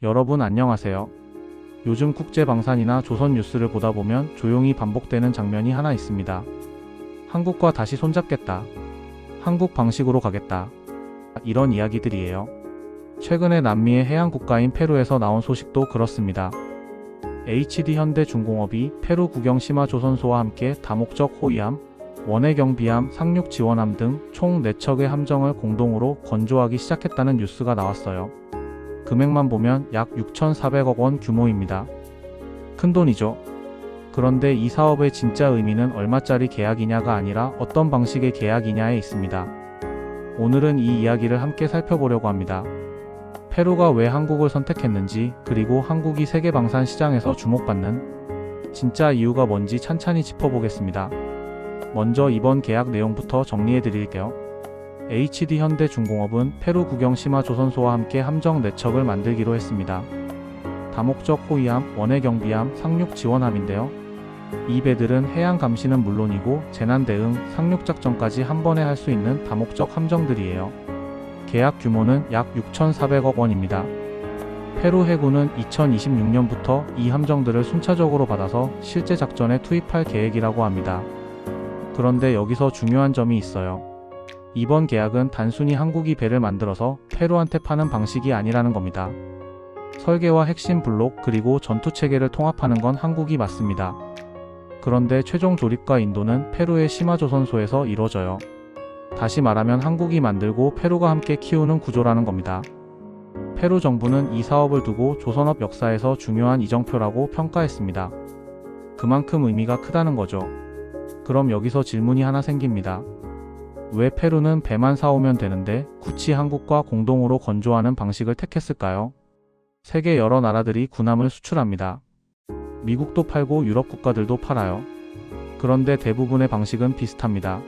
여러분 안녕하세요. 요즘 국제방산이나 조선 뉴스를 보다 보면 조용히 반복되는 장면이 하나 있습니다. 한국과 다시 손잡겠다. 한국 방식으로 가겠다. 이런 이야기들이에요. 최근에 남미의 해양 국가인 페루에서 나온 소식도 그렇습니다. HD현대중공업이 페루 국영 심화조선소와 함께 다목적 호위함, 원해경비함, 상륙지원함 등 총 4척의 함정을 공동으로 건조하기 시작했다는 뉴스가 나왔어요. 금액만 보면 약 6,400억 원 규모입니다. 큰돈이죠. 그런데 이 사업의 진짜 의미는 얼마짜리 계약이냐가 아니라 어떤 방식의 계약이냐에 있습니다. 오늘은 이 이야기를 함께 살펴보려고 합니다. 페루가 왜 한국을 선택했는지, 그리고 한국이 세계 방산 시장에서 주목받는 진짜 이유가 뭔지 찬찬히 짚어보겠습니다. 먼저 이번 계약 내용부터 정리해드릴게요. HD현대중공업은 페루 국영 심화조선소와 함께 함정 4척을 만들기로 했습니다. 다목적 호위함, 원해경비함, 상륙지원함인데요. 이 배들은 해양 감시는 물론이고 재난 대응, 상륙작전까지 한 번에 할 수 있는 다목적 함정들이에요. 계약 규모는 약 6,400억 원입니다. 페루 해군은 2026년부터 이 함정들을 순차적으로 받아서 실제 작전에 투입할 계획이라고 합니다. 그런데 여기서 중요한 점이 있어요. 이번 계약은 단순히 한국이 배를 만들어서 페루한테 파는 방식이 아니라는 겁니다. 설계와 핵심 블록 그리고 전투체계를 통합하는 건 한국이 맞습니다. 그런데 최종 조립과 인도는 페루의 심화조선소에서 이루어져요. 다시 말하면 한국이 만들고 페루가 함께 키우는 구조라는 겁니다. 페루 정부는 이 사업을 두고 조선업 역사에서 중요한 이정표라고 평가했습니다. 그만큼 의미가 크다는 거죠. 그럼 여기서 질문이 하나 생깁니다. 왜 페루는 배만 사오면 되는데 굳이 한국과 공동으로 건조하는 방식을 택했을까요? 세계 여러 나라들이 군함을 수출합니다. 미국도 팔고 유럽 국가들도 팔아요. 그런데 대부분의 방식은 비슷합니다.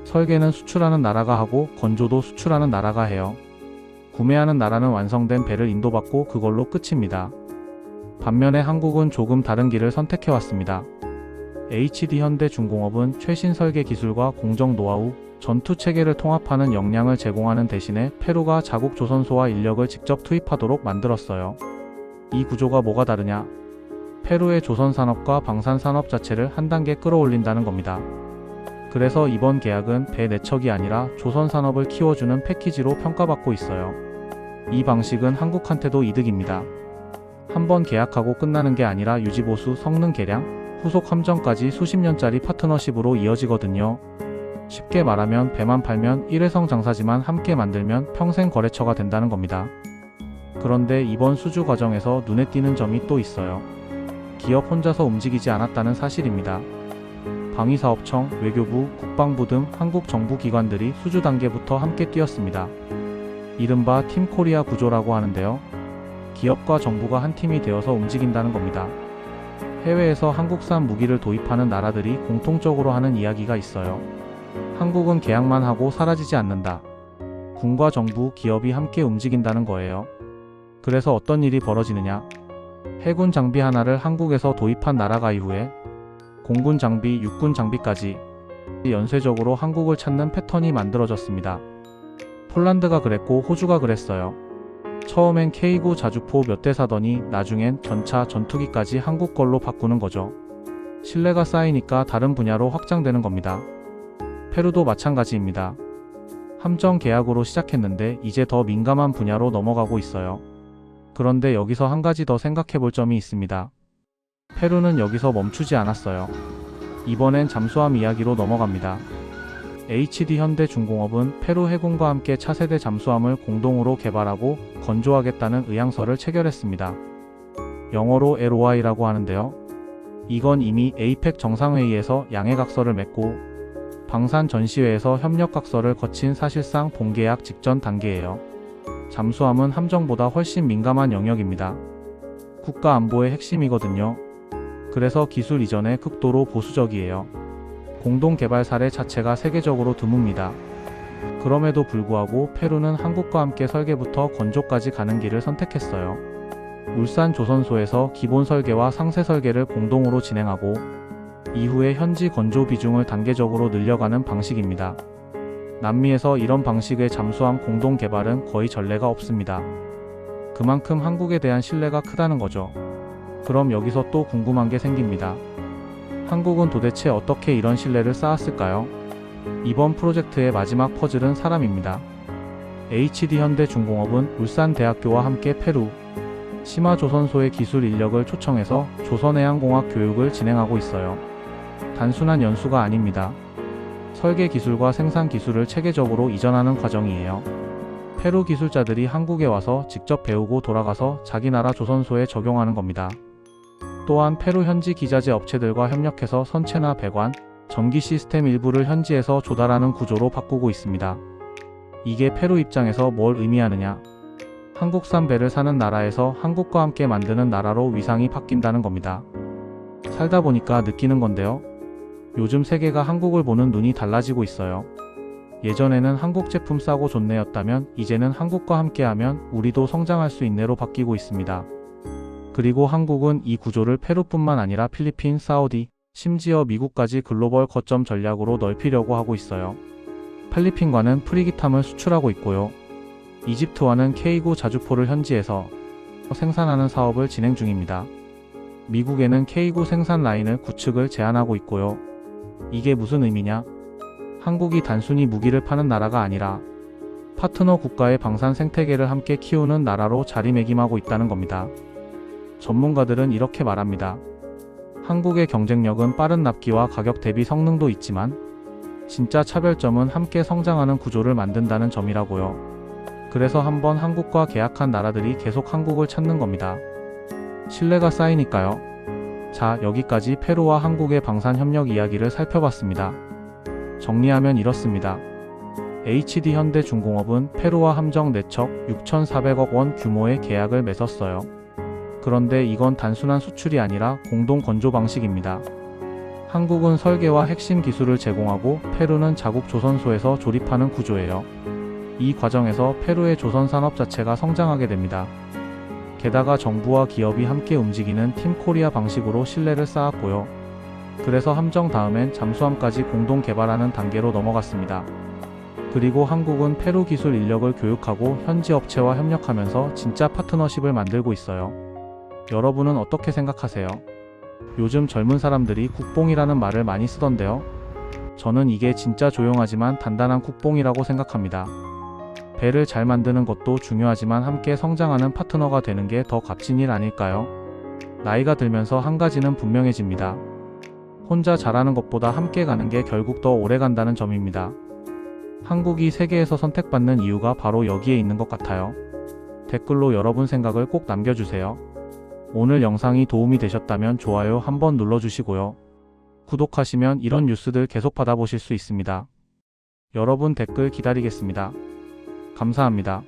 설계는 수출하는 나라가 하고 건조도 수출하는 나라가 해요. 구매하는 나라는 완성된 배를 인도받고 그걸로 끝입니다. 반면에 한국은 조금 다른 길을 선택해왔습니다. HD현대중공업은 최신 설계 기술과 공정 노하우, 전투 체계를 통합하는 역량을 제공하는 대신에 페루가 자국 조선소와 인력을 직접 투입하도록 만들었어요. 이 구조가 뭐가 다르냐? 페루의 조선산업과 방산산업 자체를 한 단계 끌어올린다는 겁니다. 그래서 이번 계약은 배 4척이 아니라 조선산업을 키워주는 패키지로 평가받고 있어요. 이 방식은 한국한테도 이득입니다. 한번 계약하고 끝나는 게 아니라 유지보수, 성능 개량, 후속 함정까지 수십 년짜리 파트너십으로 이어지거든요. 쉽게 말하면 배만 팔면 일회성 장사지만 함께 만들면 평생 거래처가 된다는 겁니다. 그런데 이번 수주 과정에서 눈에 띄는 점이 또 있어요. 기업 혼자서 움직이지 않았다는 사실입니다. 방위사업청, 외교부, 국방부 등 한국 정부 기관들이 수주 단계부터 함께 뛰었습니다. 이른바 팀 코리아 구조라고 하는데요. 기업과 정부가 한 팀이 되어서 움직인다는 겁니다. 해외에서 한국산 무기를 도입하는 나라들이 공통적으로 하는 이야기가 있어요. 한국은 계약만 하고 사라지지 않는다. 군과 정부, 기업이 함께 움직인다는 거예요. 그래서 어떤 일이 벌어지느냐? 해군 장비 하나를 한국에서 도입한 나라가 이후에 공군 장비, 육군 장비까지 연쇄적으로 한국을 찾는 패턴이 만들어졌습니다. 폴란드가 그랬고 호주가 그랬어요. 처음엔 K9 자주포 몇 대 사더니 나중엔 전차, 전투기까지 한국 걸로 바꾸는 거죠. 신뢰가 쌓이니까 다른 분야로 확장되는 겁니다. 페루도 마찬가지입니다. 함정 계약으로 시작했는데 이제 더 민감한 분야로 넘어가고 있어요. 그런데 여기서 한 가지 더 생각해 볼 점이 있습니다. 페루는 여기서 멈추지 않았어요. 이번엔 잠수함 이야기로 넘어갑니다. HD현대중공업은 페루 해군과 함께 차세대 잠수함을 공동으로 개발하고 건조하겠다는 의향서를 체결했습니다. 영어로 LOI라고 하는데요. 이건 이미 APEC 정상회의에서 양해각서를 맺고 방산 전시회에서 협력각서를 거친 사실상 본계약 직전 단계예요. 잠수함은 함정보다 훨씬 민감한 영역입니다. 국가 안보의 핵심이거든요. 그래서 기술 이전에 극도로 보수적이에요. 공동 개발 사례 자체가 세계적으로 드뭅니다. 그럼에도 불구하고 페루는 한국과 함께 설계부터 건조까지 가는 길을 선택했어요. 울산 조선소에서 기본 설계와 상세 설계를 공동으로 진행하고 이후에 현지 건조 비중을 단계적으로 늘려가는 방식입니다. 남미에서 이런 방식의 잠수함 공동 개발은 거의 전례가 없습니다. 그만큼 한국에 대한 신뢰가 크다는 거죠. 그럼 여기서 또 궁금한 게 생깁니다. 한국은 도대체 어떻게 이런 신뢰를 쌓았을까요? 이번 프로젝트의 마지막 퍼즐은 사람입니다. HD현대중공업은 울산대학교와 함께 페루, 시마조선소의 기술 인력을 초청해서 조선해양공학 교육을 진행하고 있어요. 단순한 연수가 아닙니다. 설계 기술과 생산 기술을 체계적으로 이전하는 과정이에요. 페루 기술자들이 한국에 와서 직접 배우고 돌아가서 자기 나라 조선소에 적용하는 겁니다. 또한 페루 현지 기자재 업체들과 협력해서 선체나 배관, 전기 시스템 일부를 현지에서 조달하는 구조로 바꾸고 있습니다. 이게 페루 입장에서 뭘 의미하느냐? 한국산 배를 사는 나라에서 한국과 함께 만드는 나라로 위상이 바뀐다는 겁니다. 살다 보니까 느끼는 건데요. 요즘 세계가 한국을 보는 눈이 달라지고 있어요. 예전에는 한국 제품 싸고 좋네였다면 이제는 한국과 함께하면 우리도 성장할 수 있네로 바뀌고 있습니다. 그리고 한국은 이 구조를 페루뿐만 아니라 필리핀, 사우디, 심지어 미국까지 글로벌 거점 전략으로 넓히려고 하고 있어요. 필리핀과는 프리기탐을 수출하고 있고요. 이집트와는 K9 자주포를 현지에서 생산하는 사업을 진행 중입니다. 미국에는 K9 생산 라인을 구축을 제안하고 있고요. 이게 무슨 의미냐? 한국이 단순히 무기를 파는 나라가 아니라 파트너 국가의 방산 생태계를 함께 키우는 나라로 자리매김하고 있다는 겁니다. 전문가들은 이렇게 말합니다. 한국의 경쟁력은 빠른 납기와 가격 대비 성능도 있지만 진짜 차별점은 함께 성장하는 구조를 만든다는 점이라고요. 그래서 한번 한국과 계약한 나라들이 계속 한국을 찾는 겁니다. 신뢰가 쌓이니까요. 자, 여기까지 페루와 한국의 방산 협력 이야기를 살펴봤습니다. 정리하면 이렇습니다. HD현대중공업은 페루와 함정 내척 6,400억 원 규모의 계약을 맺었어요. 그런데 이건 단순한 수출이 아니라 공동 건조 방식입니다. 한국은 설계와 핵심 기술을 제공하고 페루는 자국 조선소에서 조립하는 구조예요. 이 과정에서 페루의 조선 산업 자체가 성장하게 됩니다. 게다가 정부와 기업이 함께 움직이는 팀 코리아 방식으로 신뢰를 쌓았고요. 그래서 함정 다음엔 잠수함까지 공동 개발하는 단계로 넘어갔습니다. 그리고 한국은 페루 기술 인력을 교육하고 현지 업체와 협력하면서 진짜 파트너십을 만들고 있어요. 여러분은 어떻게 생각하세요? 요즘 젊은 사람들이 국뽕이라는 말을 많이 쓰던데요. 저는 이게 진짜 조용하지만 단단한 국뽕이라고 생각합니다. 배를 잘 만드는 것도 중요하지만 함께 성장하는 파트너가 되는 게 더 값진 일 아닐까요? 나이가 들면서 한 가지는 분명해집니다. 혼자 잘하는 것보다 함께 가는 게 결국 더 오래 간다는 점입니다. 한국이 세계에서 선택받는 이유가 바로 여기에 있는 것 같아요. 댓글로 여러분 생각을 꼭 남겨주세요. 오늘 영상이 도움이 되셨다면 좋아요 한번 눌러주시고요. 구독하시면 이런 뉴스들 계속 받아보실 수 있습니다. 여러분 댓글 기다리겠습니다. 감사합니다.